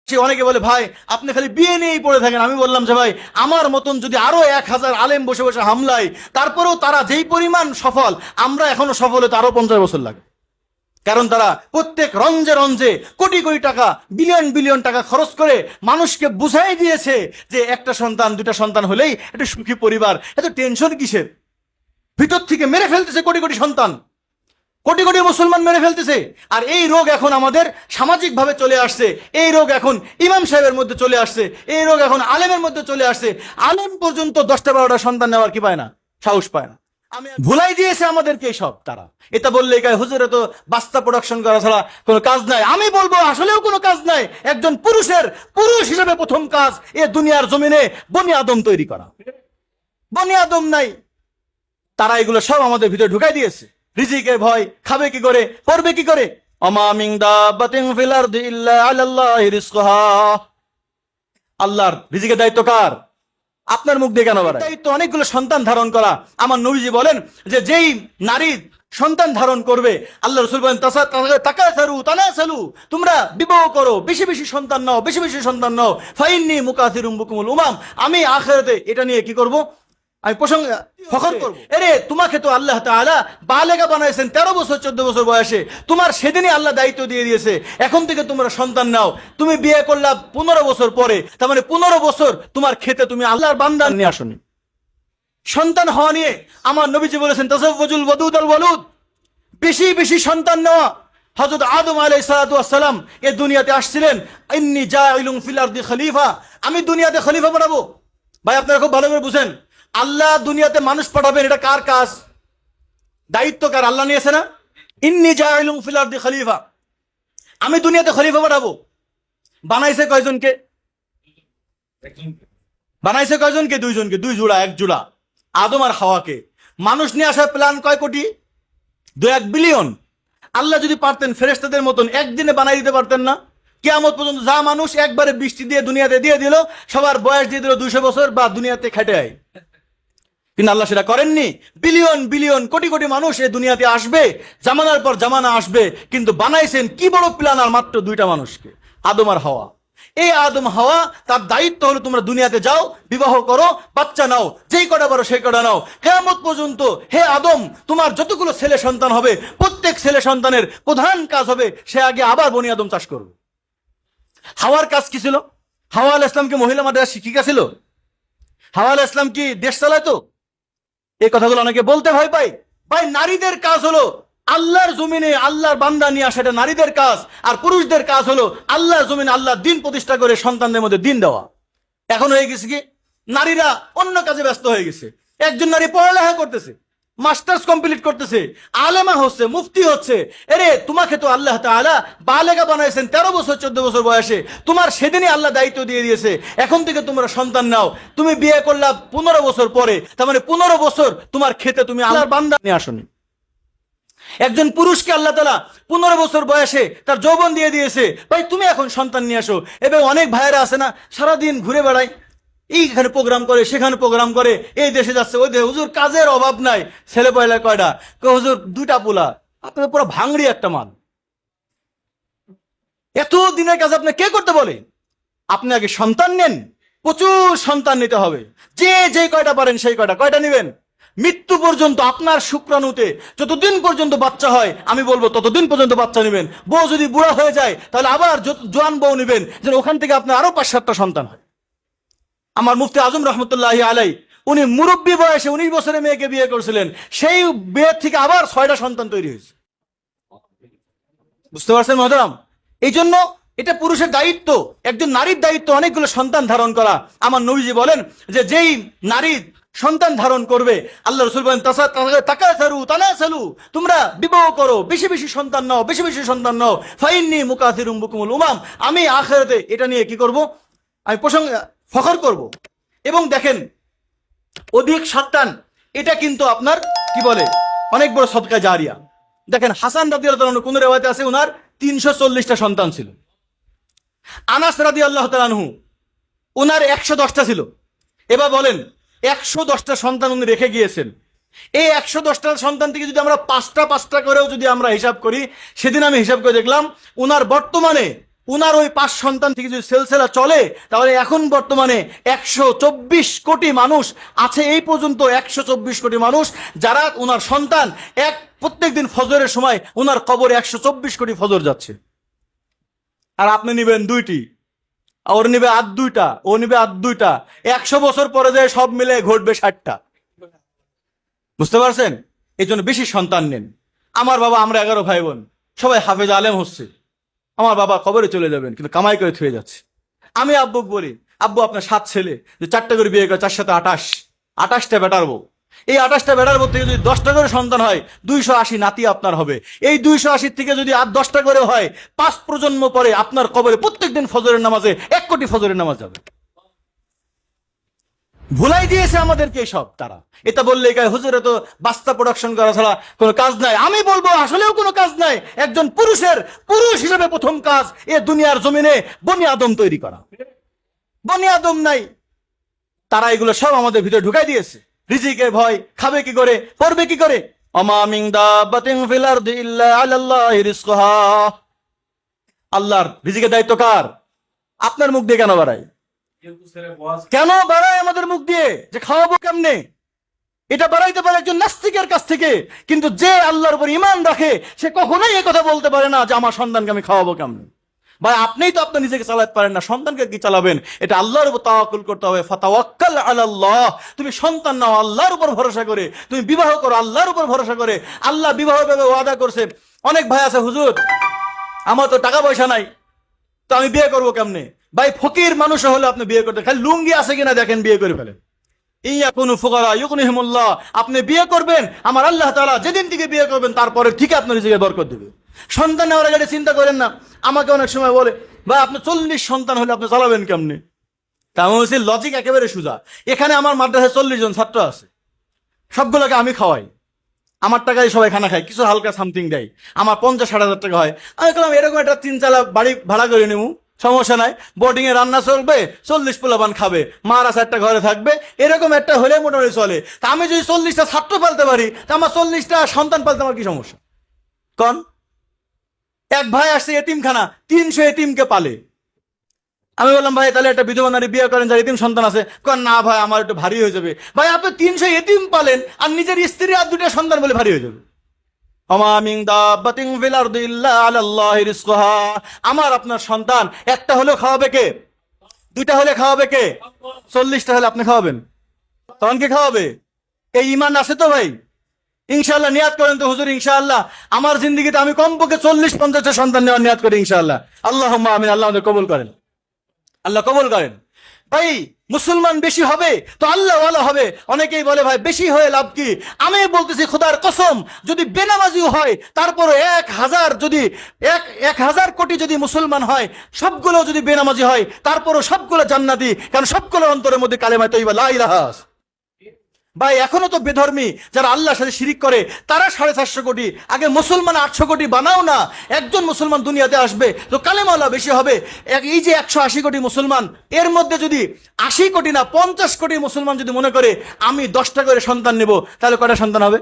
সে অনেকে বলে ভাই আপনি খালি বিয়ে নিয়েই পড়ে থাকেন। আমি বললাম যে ভাই আমার মতন যদি আরো 1000 আলেম বসে বসে হামলায়, তারপরেও তারা যেই পরিমাণ সফল, আমরা এখনো সফল হতে আরো 50 বছর লাগে। কারণ তারা প্রত্যেক রঞ্জে রঞ্জে কোটি কোটি টাকা, বিলিয়ন বিলিয়ন টাকা খরচ করে মানুষকে বুঝাই দিয়েছে যে একটা সন্তান দুটা সন্তান হলেই একটা সুখী পরিবার, এত টেনশন কিসের। ভিতর থেকে মেরে ফেলতেছে কোটি কোটি সন্তান, কোটি কোটি মুসলমান মেরে ফেলতেছে। আর এই রোগ এখন আমাদের সামাজিক ভাবে চলে আসছে, এই রোগ এখন ইমাম সাহেবের মধ্যে চলে আসছে, এই রোগ এখন আলেমের মধ্যে চলে আসছে। আলেম পর্যন্ত 10টা 12টা সন্তান নেওয়ার কি পায় না, সাহস পায় না। আমি ভুলাই দিয়েছে আমাদেরকে সব। তারা এটা বললে হুজুরে তো বাস্তা প্রোডাকশন করা ছাড়া কোনো কাজ নাই। আমি বলবো আসলেও কোনো কাজ নাই। একজন পুরুষ হিসেবে প্রথম কাজ এ দুনিয়ার জমিনে বনি আদম তৈরি করা। বনি আদম নাই, তারা এগুলো সব আমাদের ভিতরে ঢুকাই দিয়েছে। রিজিকের ভয়, খাবে কি করে, পড়বে কি করে। ওমা মিন দাব্বাতিন ফিল আরদি ইল্লা আলাল্লাহি রিজকুহা। আল্লাহর রিজিকের দায়িত্ব কার? আপনার মুখ দিয়ে কেন বাড়ায়? দায়িত্ব অনেকগুলো সন্তান ধারণ করা। আমার নবীজি বলেন যে যেই নারী সন্তান ধারণ করবে, আল্লাহ রাসূল বলেন তাকাসারু তানাসালু, তোমরা বিবাহ করো, বেশি বেশি সন্তান নাও, বেশি বেশি সন্তান নাও। ফাইন্নী মুকাসিরুম বিকুমুল উমাম, আমি আখিরাতে এটা নিয়ে কি করব, আমি ফখর করব। আরে তোমাকে তো আল্লাহ তাআলা বালেগা বানাইছেন 13 বছর 14 বছর বয়সে, তোমার সেদিনই আল্লাহ দায়িত্ব দিয়ে দিয়েছে এখন থেকে তোমরা সন্তান নাও। তুমি বিয়ে করলা 15 বছর পরে, তার মানে 15 বছর তোমার খেতে তুমি আল্লাহর বান্দা নিয়ে আসনি। সন্তান হওয়া নিয়ে আমার নবীজি বলেছেন তাজাওয়াজুল ওয়াদুদ আল ওয়ালুদ, বেশি বেশি সন্তান নেওয়া। হযরত আদম আলাইহিস সালাতু ওয়াস সালাম এই দুনিয়াতে আসছিলেন, ইন্নী জাইলুন ফিল আরদি খলিফা, আমি দুনিয়াতে খলিফা বানাবো। ভাই আপনারা খুব ভালো করে বুঝেন, আল্লাহ দুনিয়াতে মানুষ পাঠাবেন, এটা কার কাজ, দায়িত্ব কার? আল্লাহ নিয়েছে না। ইন্নী জাইলুন ফিল আরদি খলিফা, আমি দুনিয়াতে খলিফা পাঠাবো। বানাইছে কয়জনকে? বানাইছে কয়জনকে? দুইজনকে, 2 জোড়া, 1 জোড়া, আদম আর হাওয়াকে। মানুষ নিয়ে আসার প্ল্যান কয় কোটি? 2-1 বিলিয়ন। আল্লাহ যদি পারতেন ফেরেশতাদের মতন একদিনে বানাই দিতে পারতেন না? কিয়ামত পর্যন্ত যা মানুষ একবারে বৃষ্টি দিয়ে দুনিয়াতে দিয়ে দিল, সবার বয়স দিয়ে দিল 200 বছর বা দুনিয়াতে খেটে আয়। কিন্তু আল্লাহ সেটা করেননি। বিলিয়ন বিলিয়ন কোটি কোটি মানুষ এই দুনিয়াতে আসবে, জামানার পর জামানা আসবে, কিন্তু বানাইছেন কি বড় প্ল্যান, আর মাত্র 2টা মানুষকে, আদম আর হাওয়া। এই আদম হাওয়া, তার দায়িত্ব হলো তোমরা দুনিয়াতে যাও, বিবাহ করো, বাচ্চা নাও, যেই কটা পারো সেই কটা নাও। কিয়ামত পর্যন্ত হে আদম, তোমার যতগুলো ছেলে সন্তান হবে, প্রত্যেক ছেলে সন্তানের প্রধান কাজ হবে সে আগে আবার বনি আদম চাষ করবে। হাওয়ার কাজ কি ছিল? হাওয়া আলাইহিস সালাম কি মহিলা মাদ্রাসা শিক্ষিকা ছিল? হাওয়া আলাইহিস সালাম কি দেশ চালাতো? এই কথাগুলো অনেকে বলতে ভয় পায়। ভাই নারীদের কাজ হলো আল্লাহর জমিনে আল্লাহর বান্দা নিয়ে আসা, এটা নারীদের কাজ। আর পুরুষদের কাজ হলো আল্লাহর জমিনে আল্লাহর দিন প্রতিষ্ঠা করে সন্তানদের মধ্যে দিন দেওয়া। এখন হয়ে গেছে কি, নারীরা অন্য কাজে ব্যস্ত হয়ে গেছে। একজন নারী পড়ালেখা করতেছে, মাস্টার্স কমপ্লিট করতেছে, আলেমা হচ্ছে, মুফতি হচ্ছে। আরে তোমাকে তো আল্লাহ তাআলা বালেগা বানাইছেন 13 বছর 14 বছর বয়সে, তোমার সেদিনই আল্লাহ দায়িত্ব দিয়ে দিয়েছে এখন থেকে তোমরা সন্তান নাও। তুমি বিয়ে করলা 15 বছর পরে, তার মানে 15 বছর তোমার খেতে তুমি আল্লাহর বান্দা নিয়ে আসনি। একজন পুরুষকে আল্লাহ তাআলা 15 বছর বয়সে তার যৌবন দিয়ে দিয়েছে, ভাই তুমি এখন সন্তান নিয়ে আসো। এবং অনেক ভাইয়েরা আছে না, সারাদিন ঘুরে বেড়ায়, এইখানে প্রোগ্রাম করে, সেখানে প্রোগ্রাম করে, এই দেশে যাচ্ছে ওই দেশে। হুজুর কাজের অভাব নাই, ছেলে পয়লা কয়টা? হুজুর 2টা পোলা। আপনার পুরো ভাঙড়ি একটা মান। এত দিনের কাজ আপনি কে করতে বলে? আপনি আগে সন্তান নেন, প্রচুর সন্তান নিতে হবে, যে কয়টা পারেন সেই কয়টা নিবেন। মৃত্যু পর্যন্ত আপনার শুক্রাণুতে যতদিন পর্যন্ত বাচ্চা হয়, আমি বলবো ততদিন পর্যন্ত বাচ্চা নেবেন। বউ যদি বুড়া হয়ে যায় তাহলে আবার জোয়ান বউ নেবেন, যেন ওখান থেকে আপনার আরো 5-7টা সন্তান হয়। আমার মুফতি আজম রহমতুল্লাহি আলাই, উনি মুরব্বী বয়সে 19 বছরের মেয়েকে বিয়ে করেছিলেন, সেই বিয়ের থেকে আবার 6টা সন্তান তৈরি হয়েছে। বুঝতে পারছেন মহতারাম? এই জন্য এটা পুরুষের দায়িত্ব, একজন নারীর দায়িত্ব অনেকগুলো সন্তান ধারণ করা। আমার নবীজি বলেন যে যেই নারী সন্তান ধারণ করবে, আল্লাহ রাসূল বলেন তাকাসারু তানাসালু, তোমরা বিবাহ করো, বেশি বেশি সন্তান নাও, বেশি বেশি সন্তান নাও। ফাইন্নী মুকাসিরুম বিকুমুল উমাম, আমি আখিরাতে এটা নিয়ে কি করব, আমি ফখর করব। এবং দেখেন অধিক সন্তান এটা কিন্তু আপনার কি বলে অনেক বড় সদকা জারিয়া। দেখেন হাসান রাদিয়াল্লাহু তাআলা, কোন রিওয়ায়াতে আছে ওনার 340টা সন্তান ছিল। আনাস রাদিয়াল্লাহু তাআলা আনহু ওনার 110টা ছিল। এবার বলেন 110টা সন্তান উনি রেখে গিয়েছেন। এই 110টা সন্তান থেকে যদি আমরা 5টা করেও যদি আমরা হিসাব করি, সেদিন আমি হিসাব করে দেখলাম ওনার বর্তমানে উনার ওই 5 সন্তান থেকে যদি সিলসিলা চলে, তাহলে এখন বর্তমানে 124 কোটি মানুষ আছে। এই পর্যন্ত 124 কোটি মানুষ যারা উনার সন্তান, প্রত্যেক দিন ফজরের সময় উনার কবরে 124 কোটি ফজর যাচ্ছে। আর আপনি নিবেন 2টি, ওর নিবে আর 2টা, ও নিবে আর 2টা, 100 বছর পরে যায় সব মিলে ঘটবে 60টা। বুঝতে পারছেন? এই জন্য বেশি সন্তান নেন। আমার বাবা, আমরা 11 ভাই বোন, সবাই হাফেজ আলেম হচ্ছে। আমার বাবা কবরে চলে যাবেন, কিন্তু কামাই করে থুয়ে যাচ্ছে। আমি আব্বুকে বলি, আব্বু আপনার 7 ছেলে, যে 4টা করে বিয়ে করে 4 সাথে 28টা বেটার বউ। এই 28টা বেটার বউ থেকে যদি 10টা করে সন্তান হয়, 280 নাতি আপনার হবে। এই 280 থেকে যদি আর 10টা করে হয়, 5 প্রজন্ম পরে আপনার কবরে প্রত্যেকদিন ফজরের নামাজে 1 কোটি ফজরের নামাজ যাবে। ভুলাই দিয়েছে আমাদেরকে সব তারা। এটা বললে হুজুরে তো বাস্তা প্রোডাকশন করা ছাড়া কোনো কাজ নাই। আমি বলবো আসলেও কোনো কাজ নাই। একজন পুরুষ হিসেবে প্রথম কাজ এ দুনিয়ার জমিনে বনি আদম তৈরি করা। বনি আদম নাই, তারা এগুলো সব আমাদের ভিতরে ঢুকাই দিয়েছে। রিজিকের ভয়, খাবে কি করে, পড়বে কি করে। ওমা মিন দাব্বাতিন ফিল আরদি ইল্লা আলাল্লাহি রিজকুহা। আল্লাহর রিজিকের দায়িত্ব কার? আপনার মুখ দিয়ে কেন বাড়ায়? কেন বাড়ায় আমাদের মুখ দিয়ে যে খাওয়াবো কেমনে? এটা বাড়াইতে পারে একজন নাস্তিকের কাছ থেকে, কিন্তু যে আল্লাহর উপর ঈমান রাখে সে কখনোই এই কথা বলতে পারে না যে আমার সন্তানকে আমি খাওয়াবো কেমনে। ভাই, আপনিই তো আপনার নিজেকে চালাতে পারেন না, সন্তানকে কি চালাবেন? এটা আল্লাহর উপর তাওয়াক্কুল করতে হবে। ফাতাওয়াক্কাল আলাল্লাহ। তুমি সন্তান নাও আল্লাহর উপর ভরসা করে, তুমি বিবাহ করো আল্লাহর উপর ভরসা করে। আল্লাহ বিবাহ ভাবে ওয়াদা করছে। অনেক ভাই আছে, হুজুর আমার তো টাকা পয়সা নাই, তো আমি বিয়ে করবো কেমনে? ভাই, ফকির মানুষ হলে আপনি বিয়ে করতে, খালি লুঙ্গি আছে কিনা দেখেন, বিয়ে করে ফেলেন। ইয়াকুনু ফুকারা ইউগনিহিমুল্লাহ। আপনি বিয়ে করবেন, আমার আল্লাহ তাআলা যেদিন থেকে বিয়ে করবেন তারপরে ঠিক আপনার রিজিকে বরকত দিবে। সন্তান নেওয়ার আগে চিন্তা করেন না। আমাকে অনেক সময় বলে, ভাই আপনি 40 সন্তান হলে আপনি চালাবেন কেমনে? তা আমি বলছি লজিক একেবারে সোজা। এখানে আমার মাদ্রাসায় 40 জন ছাত্র আছে, সবগুলোকে আমি খাওয়াই, আমার টাকায় সবাই খানা খায়, কিছু হালকা সামথিং দেয়, আমার 50-60 হাজার টাকা হয়। আমি বললাম এরকম একটা 3 চালা বাড়ি ভাড়া করে নেব, সমস্যা নাই, বোর্ডিং এ রান্না চলবে, 40 পোলাপান খাবে, মারা 4টা ঘরে থাকবে, এরকম একটা হলে মোটামুটি চলে। তা আমি যদি 40টা ছাত্র পালতে পারি, তা আমার 40টা সন্তান পালতে আমার কি সমস্যা? কন এক ভাই আসছে এতিমখানা, 300 এতিমকে পালে। আমি বললাম ভাই তাহলে একটা বিধবা নারী বিয়ে করেন যার এতিম সন্তান আছে। কন না ভাই আমার একটু ভারী হয়ে যাবে। ভাই আপনি 300 এতিম পালেন আর নিজের স্ত্রী আর 2টা সন্তান বলে ভারী হয়ে যাবে। আমার আপনার সন্তান একটা হলেও খাওয়াবে কে? 2টা হলে খাওয়াবে কে? 40টা হলে আপনি খাওয়াবেন, তখন কে খাওয়াবে? এই ঈমান আছে তো ভাই? ইনশাআল্লাহ নিয়াত করেন তো হুজুর, ইনশাআল্লাহ আমার জিন্দগিতে আমি কমপক্ষে 40-50টা সন্তান নেওয়ার নিয়াত করি ইনশাআল্লাহ। আল্লাহুম্মা আমিন। আল্লাহ আমাদের কবুল করেন, আল্লাহ কবুল করেন। ভাই মুসলমান বেশি হবে তো আল্লাহ ওয়ালা হবে। অনেকেই বলে ভাই বেশি হয়ে লাভ কি? আমি বলতেছি খোদার কসম, যদি বেনামাজিও হয় তারপরে 1000 যদি 1000 কোটি যদি মুসলমান হয়, সবগুলো যদি বেনামাজি হয় তারপরও সবগুলো জান্নাতি, কারণ সবগুলোর অন্তরের মধ্যে কালেমা তৈবা লা ইলাহা। ভাই এখনো তো বেধর্মী যারা আল্লাহর সাথে শিরিক করে তারা 450 কোটি। আগে মুসলমান 800 কোটি বানাও না, একজন মুসলমান দুনিয়াতে আসবে তো কালেমাওয়ালা বেশি হবে। এই যে 180 কোটি মুসলমান, এর মধ্যে যদি 80 কোটি না 50 কোটি মুসলমান যদি মনে করে আমি 10টা করে সন্তান নেব, তাহলে কয়টা সন্তান হবে?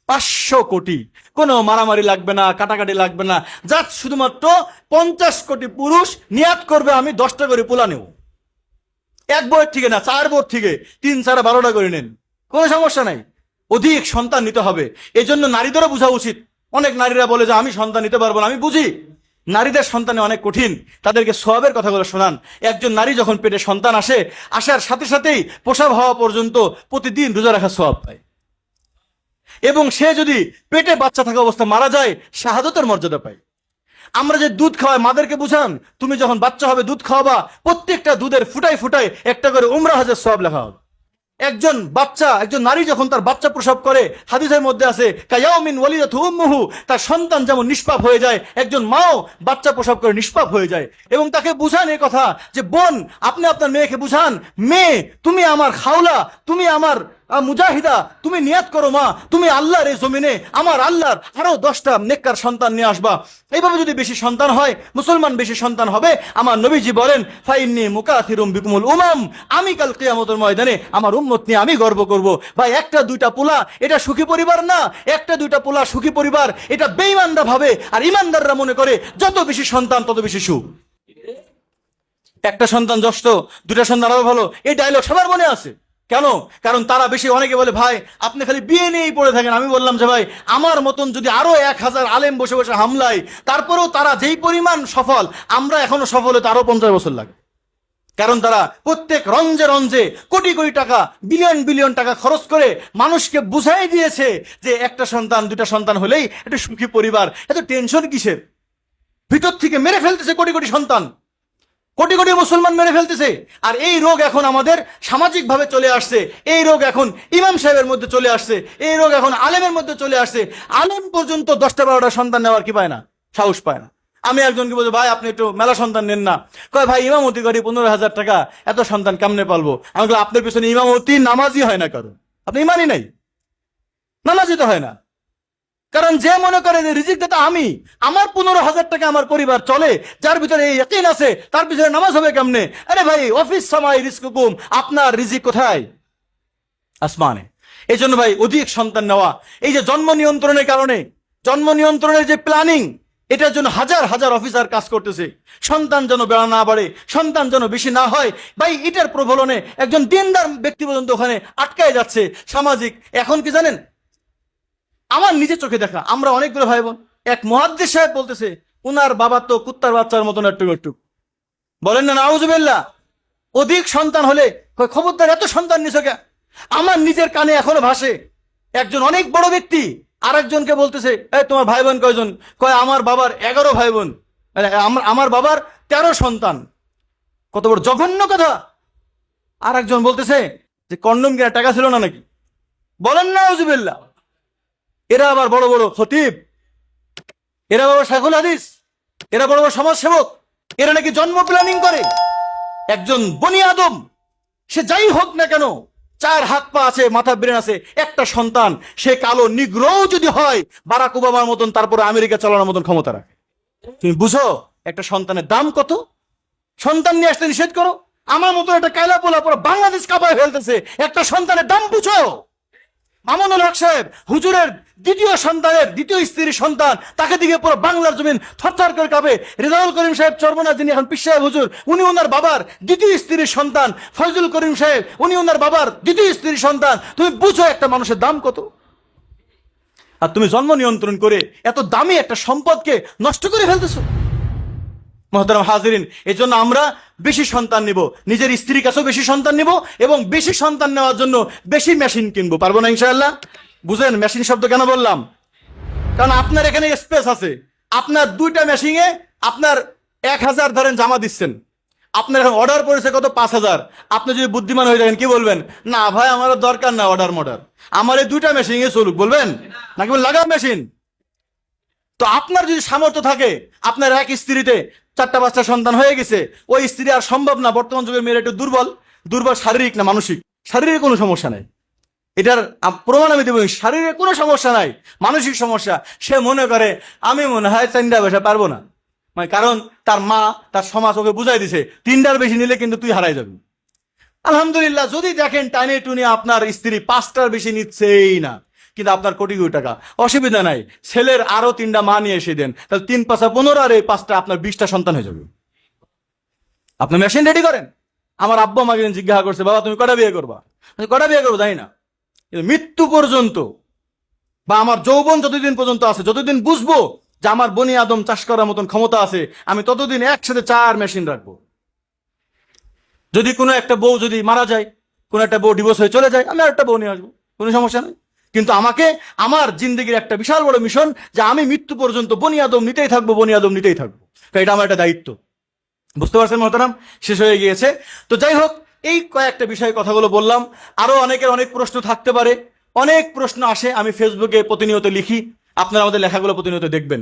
500 কোটি। কোনো মারামারি লাগবে না, কাটাকাটি লাগবে না, জাস্ট শুধুমাত্র 50 কোটি পুরুষ নিয়াত করবে আমি 10টা করে পোলা নেব। 1 বউয়ের থেকে না, 4 বউয়ের থেকে 3-4-12টা করে নেন, কোনো সমস্যা নাই। অধিক সন্তান নিতে হবে। এই জন্য নারীদেরও বোঝা উচিত। অনেক নারীরা বলে যে আমি সন্তান নিতে পারবো না। আমি বুঝি নারীদের সন্তানে অনেক কঠিন, তাদেরকে সওয়াবের কথাগুলো শোনান। একজন নারী যখন পেটে সন্তান আসে, আসার সাথে সাথেই প্রসব হওয়া পর্যন্ত প্রতিদিন রোজা রাখার সওয়াব পায়, এবং সে যদি পেটে বাচ্চা থাকা অবস্থা মারা যায় শাহাদাতের মর্যাদা পায়। আমরা যে দুধ খাওয়াই, মাদেরকে বুঝান তুমি যখন বাচ্চা হবে দুধ খাওয়াবা, প্রত্যেকটা দুধের ফুটায় ফুটায় একটা করে উমরা হজের সওয়াব লেখা হবে। একজন নারী যখন তার বাচ্চা প্রসব করে, হাদিসের মধ্যে আছে কায়াউমিন ওয়ালিদাতু উম্মুহু, তার সন্তান যেমন নিষ্পাপ হয়ে যায়, একজন মাও বাচ্চা প্রসব করে নিষ্পাপ হয়ে যায়। এবং তাকে বুঝান এই কথা যে বোন, আপনি আপনার মেয়েকে বুঝান, মেয়ে তুমি আমার খাওলা, তুমি আমার মুজাহিদা, তুমি নিয়াত করো মা, তুমি আল্লাহর এই জমিনে আমার আল্লাহর আরো 10টা নেককার সন্তান নিয়ে আসবা। এইভাবে যদি বেশি সন্তান হয়, মুসলমান বেশি সন্তান হবে, আমার নবীজি বলেন ফাইন্নী মুকাথিরুম বিকুমুল উমাম, আমি কাল কিয়ামতের ময়দানে আমার উম্মত নিয়ে আমি গর্ব করব। ভাই, একটা দুইটা পোলা এটা সুখী পরিবার না, একটা দুইটা পোলা সুখী পরিবার এটা বেঈমানরা ভাবে, আর ইমানদাররা মনে করে যত বেশি সন্তান তত বেশি সুখ। একটা সন্তান যষ্ট, দুটা সন্তান আরো ভালো, এই ডায়লগ সবার মনে আছে। কেন? কারণ তারা বেশি, অনেকে বলে ভাই আপনি খালি বিয়ে নিয়েই পড়ে থাকেন। আমি বললাম যে ভাই, আমার মতন যদি আরো 1000 আলেম বসে বসে হামলায়, তারপরেও তারা যেই পরিমাণ সফল, আমরা এখনো সফল হতে আরো 50 বছর লাগে। কারণ তারা প্রত্যেক রঞ্জে রঞ্জে কোটি কোটি টাকা, বিলিয়ন বিলিয়ন টাকা খরচ করে মানুষকে বুঝাই দিয়েছে যে একটা সন্তান দুটা সন্তান হলেই একটা সুখী পরিবার, এত টেনশন কিসের? ভিতর থেকে মেরে ফেলতেছে কোটি কোটি সন্তান, কোটি কোটি মুসলমান মেরে ফেলতেছে। আর এই রোগ এখন আমাদের সামাজিক ভাবে চলে আসছে, এই রোগ এখন ইমাম সাহেবের মধ্যে চলে আসছে, এই রোগ এখন আলেমের মধ্যে চলে আসছে। আলেম পর্যন্ত 10টা 12টা সন্তান নেওয়ার কি পায় না, সাহস পায় না। আমি একজনকে বলছি ভাই আপনি একটু মেলা সন্তান নেন না, কয় ভাই ইমামতি করি 15,000 টাকা, এত সন্তান কেমনে পালবো? আমি বললাম আপনার পিছনে ইমামতি নামাজি হয় না, কারণ আপনি ইমানই নাই, নামাজি তো হয় না। কারণ যে মনে করে যে রিজিক দাতা আমি, আমার 15,000 টাকা আমার পরিবার চলে, যার ভিতরে এই ইয়াকিন আছে তার পিছনে নামাজ হবে কেমনে? আরে ভাই, অফিস সামাই রিজকুকুম, আপনার রিজিক কোথায়? আসমানে। এই জন্য ভাই অধিক সন্তান নেওয়া, এই যে জন্ম নিয়ন্ত্রণের কারণে, জন্ম নিয়ন্ত্রণের যে প্ল্যানিং, এটার জন্য হাজার হাজার অফিসার কাজ করতেছে, সন্তান যেন বেড়া না বাড়ে, সন্তান যেন বেশি না হয়। ভাই এটার প্রবলনে একজন দিনদার ব্যক্তি পর্যন্ত ওখানে আটকায় যাচ্ছে। সামাজিক এখন কি জানেন, আমার নিজের চোখে দেখা, আমরা অনেকগুলো ভাই বোন, এক মুহাদ্দিস সাহেব বলতেছে উনার বাবা তো কুত্তার বাচ্চার মতন একটু একটু, বলেন না নাউজুবিল্লাহ। অধিক সন্তান হলে খবরদার এত সন্তান নিছো কে? আমার নিজের কানে এখনো ভাসে একজন অনেক বড় ব্যক্তি আর একজনকে বলতেছে এই তোমার ভাই বোন কয়জন? কয় আমার বাবার 11 ভাই বোন, আমার বাবার 13 সন্তান। কত বড় জঘন্য কথা! আর একজন বলতেছে যে কন্ডম কেনার টাকা ছিল না নাকি, বলেন না নাউজুবিল্লাহ। এরা আবার বড় বড় খতিব, এরা বড় শাইখুল হাদিস, এরা বড় বড় সমাজ সেবক, এরা নাকি জন্ম প্ল্যানিং করে। একজন বনি আদম, সে যাই হোক না কেন, 4 হাত পা আছে, মাথা ব্রেন আছে, একটা সন্তান, সে কালো নিগ্রোও যদি হয় বারাক ওবামার মতন, তারপরে আমেরিকা চালানোর মতন ক্ষমতা রাখে। তুমি বুঝো একটা সন্তানের দাম কত? সন্তান নিয়ে আসতে নিষেধ করো, আমার মতো একটা কায়লা পোলা পরে বাংলাদেশ কাঁপায় ফেলতেছে, একটা সন্তানের দাম বুঝো। মামুনুল হক সাহেব হুজুরের দ্বিতীয় সন্তানের দ্বিতীয় স্ত্রীর সন্তান, তাকে দিকে পুরো বাংলার জমিন থরথর করে কাঁপে। রেজাউল করিম সাহেব চরমনা, যিনি এখন পীর সাহেব হুজুর, উনি ওনার বাবার দ্বিতীয় স্ত্রীর সন্তান। ফয়জুল করিম সাহেব, উনি ওনার বাবার দ্বিতীয় স্ত্রীর সন্তান। তুমি বুঝো একটা মানুষের দাম কত? আর তুমি জন্ম নিয়ন্ত্রণ করে এত দামি একটা সম্পদকে নষ্ট করে ফেলতেছো। মহতারাম হাজিরিন, এই জন্য আমরা বেশি সন্তান নিব, নিজের স্ত্রীর কাছেও বেশি সন্তান নিব, এবং বেশি সন্তান নেওয়ার জন্য বেশি মেশিন কিনবো। পারবো না ইনশাআল্লাহ? বুঝেন মেশিন শব্দ কেন বললাম? কারণ আপনার এখানে স্পেস আছে, আপনার 2টা মেশিনে আপনার 1000 ধরেন জামা দিচ্ছেন, আপনার এখন অর্ডার পড়েছে কত? 5000। আপনি যদি বুদ্ধিমান হয়ে যাবেন কি বলবেন? না ভাই আমার দরকার না অর্ডার মর্ডার, আমার এই 2টা মেশিনে চলুক, বলবেন নাকি লাগাও মেশিন? তো আপনার যদি সামর্থ্য থাকে, আপনার এক স্ত্রীতে 4টা 5টা সন্তান হয়ে গেছে, ওই স্ত্রী আর সম্ভব না, বর্তমান যুগের মেয়েরা একটু দুর্বল, দুর্বল শারীরিক না মানসিক, শারীরিক কোনো সমস্যা নাই, এটার প্রমাণ আমি দেবো, শারীরিক কোনো সমস্যা নাই, মানসিক সমস্যা। সে মনে করে আমি মনে হয় 3টা বসে পারবো না, মানে কারণ তার মা তার সমাজ ওকে বুঝাই দিছে 3টার বেশি নিলে কিন্তু তুই হারাই যাবি। আলহামদুলিল্লাহ, যদি দেখেন টানে টুনে আপনার স্ত্রী 5টার বেশি নিচ্ছেই না, কিন্তু আপনার কোটি কোটি টাকা, অসুবিধা নাই, ছেলের আরো 3টা মা নিয়ে এসে দেন, তাহলে 3 5 15, আর এই 5টা আপনার 20টা সন্তান হয়ে যাবে। আপনার মেশিন রেডি করেন। আমার আব্বা আমাকে জিজ্ঞাসা করছে বাবা তুমি কটা বিয়ে করবা? কটা বিয়ে করবো জানি না, কিন্তু মৃত্যু পর্যন্ত বা আমার যৌবন যতদিন পর্যন্ত আছে, যতদিন বুঝবো যে আমার বনি আদম চাষ করার মতন ক্ষমতা আছে, আমি ততদিন একসাথে 4 মেশিন রাখবো। যদি কোনো একটা বউ যদি মারা যায়, কোনো একটা বউ ডিভোর্স হয়ে চলে যায়, আমি আর একটা বউ নিয়ে আসবো, কোনো সমস্যা নেই। কিন্তু আমাকে আমার জিন্দগির একটা বিশাল বড় মিশন যে আমি মৃত্যু পর্যন্ত বনি আদম নিতেই থাকবো, বনি আদম নিতেই থাকবো, এটা আমার একটা দায়িত্ব। বুঝতে পারছেন মহতারাম? শেষ হয়ে গিয়েছে। তো যাই হোক, এই কয়েকটা বিষয়ে কথাগুলো বললাম। আরো অনেকের অনেক প্রশ্ন থাকতে পারে, অনেক প্রশ্ন আসে, আমি ফেসবুকে প্রতিনিয়ত লিখি, আপনারা আমাদের লেখাগুলো প্রতিনিয়ত দেখবেন।